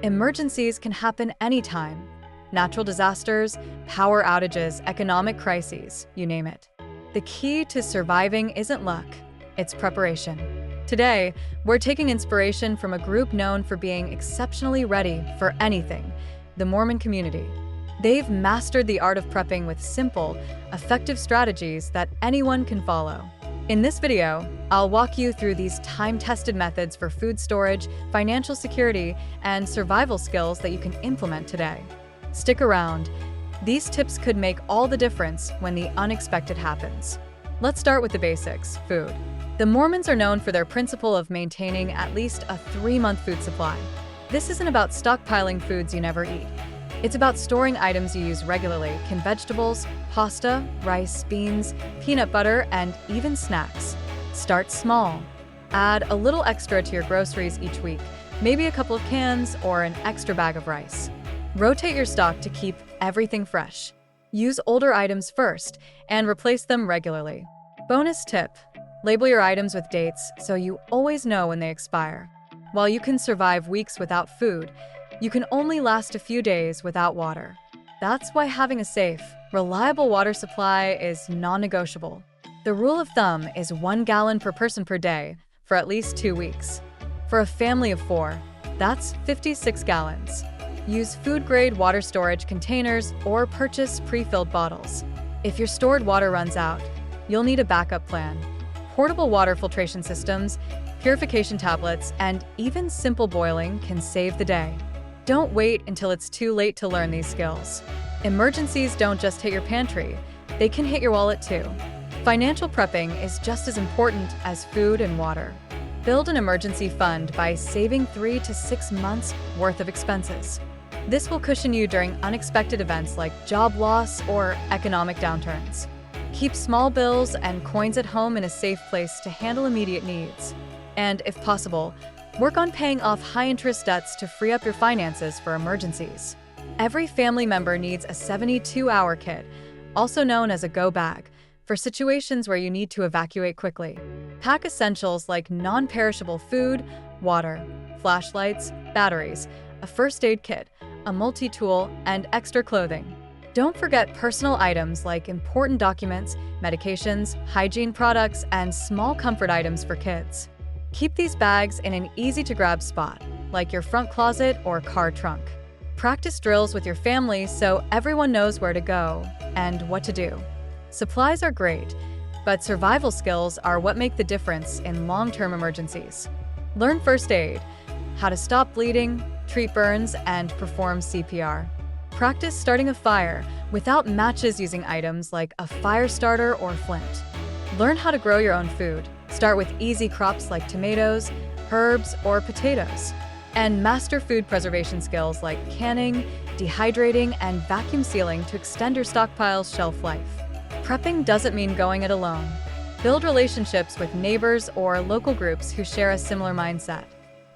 Emergencies can happen anytime. Natural disasters, power outages, economic crises, you name it. The key to surviving isn't luck, it's preparation. Today, we're taking inspiration from a group known for being exceptionally ready for anything, the Mormon community. They've mastered the art of prepping with simple, effective strategies that anyone can follow. In this video, I'll walk you through these time-tested methods for food storage, financial security, and survival skills that you can implement today. Stick around. These tips could make all the difference when the unexpected happens. Let's start with the basics: food. The Mormons are known for their principle of maintaining at least a 3-month food supply. This isn't about stockpiling foods you never eat. It's about storing items you use regularly: vegetables, pasta, rice, beans, peanut butter, and even snacks. Start small. Add a little extra to your groceries each week, maybe a couple of cans or an extra bag of rice. Rotate your stock to keep everything fresh. Use older items first and replace them regularly. Bonus tip: label your items with dates so you always know when they expire. While you can survive weeks without food, you can only last a few days without water. That's why having a safe, reliable water supply is non-negotiable. The rule of thumb is 1 gallon per person per day for at least 2 weeks. For a family of 4, that's 56 gallons. Use food-grade water storage containers or purchase pre-filled bottles. If your stored water runs out, you'll need a backup plan. Portable water filtration systems, purification tablets, and even simple boiling can save the day. Don't wait until it's too late to learn these skills. Emergencies don't just hit your pantry, they can hit your wallet too. Financial prepping is just as important as food and water. Build an emergency fund by saving 3 to 6 months worth of expenses. This will cushion you during unexpected events like job loss or economic downturns. Keep small bills and coins at home in a safe place to handle immediate needs. And if possible, work on paying off high-interest debts to free up your finances for emergencies. Every family member needs a 72-hour kit, also known as a go bag, for situations where you need to evacuate quickly. Pack essentials like non-perishable food, water, flashlights, batteries, a first aid kit, a multi-tool, and extra clothing. Don't forget personal items like important documents, medications, hygiene products, and small comfort items for kids. Keep these bags in an easy-to-grab spot, like your front closet or car trunk. Practice drills with your family so everyone knows where to go and what to do. Supplies are great, but survival skills are what make the difference in long-term emergencies. Learn first aid, how to stop bleeding, treat burns, and perform CPR. Practice starting a fire without matches using items like a fire starter or flint. Learn how to grow your own food. Start with easy crops like tomatoes, herbs, or potatoes. And master food preservation skills like canning, dehydrating, and vacuum sealing to extend your stockpile's shelf life. Prepping doesn't mean going it alone. Build relationships with neighbors or local groups who share a similar mindset.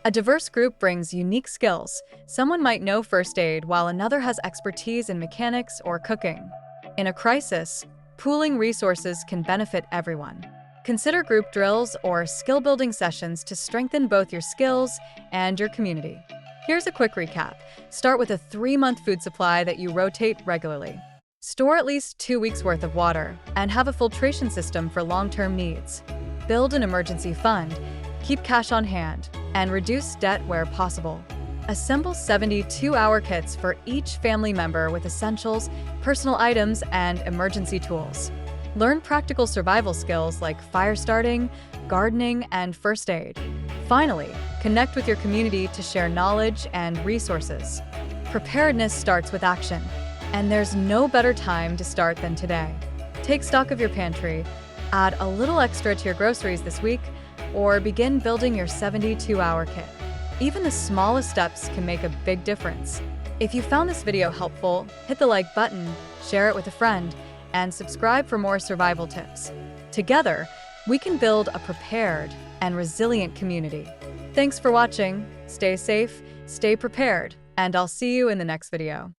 A diverse group brings unique skills. Someone might know first aid while another has expertise in mechanics or cooking. In a crisis, pooling resources can benefit everyone. Consider group drills or skill-building sessions to strengthen both your skills and your community. Here's a quick recap. Start with a 3-month food supply that you rotate regularly. Store at least 2 weeks' worth of water and have a filtration system for long-term needs. Build an emergency fund, keep cash on hand, and reduce debt where possible. Assemble 72-hour kits for each family member with essentials, personal items, and emergency tools. Learn practical survival skills like fire starting, gardening, and first aid. Finally, connect with your community to share knowledge and resources. Preparedness starts with action, and there's no better time to start than today. Take stock of your pantry, add a little extra to your groceries this week, or begin building your 72-hour kit. Even the smallest steps can make a big difference. If you found this video helpful, hit the like button, share it with a friend, and subscribe for more survival tips. Together, we can build a prepared and resilient community. Thanks for watching. Stay safe, stay prepared, and I'll see you in the next video.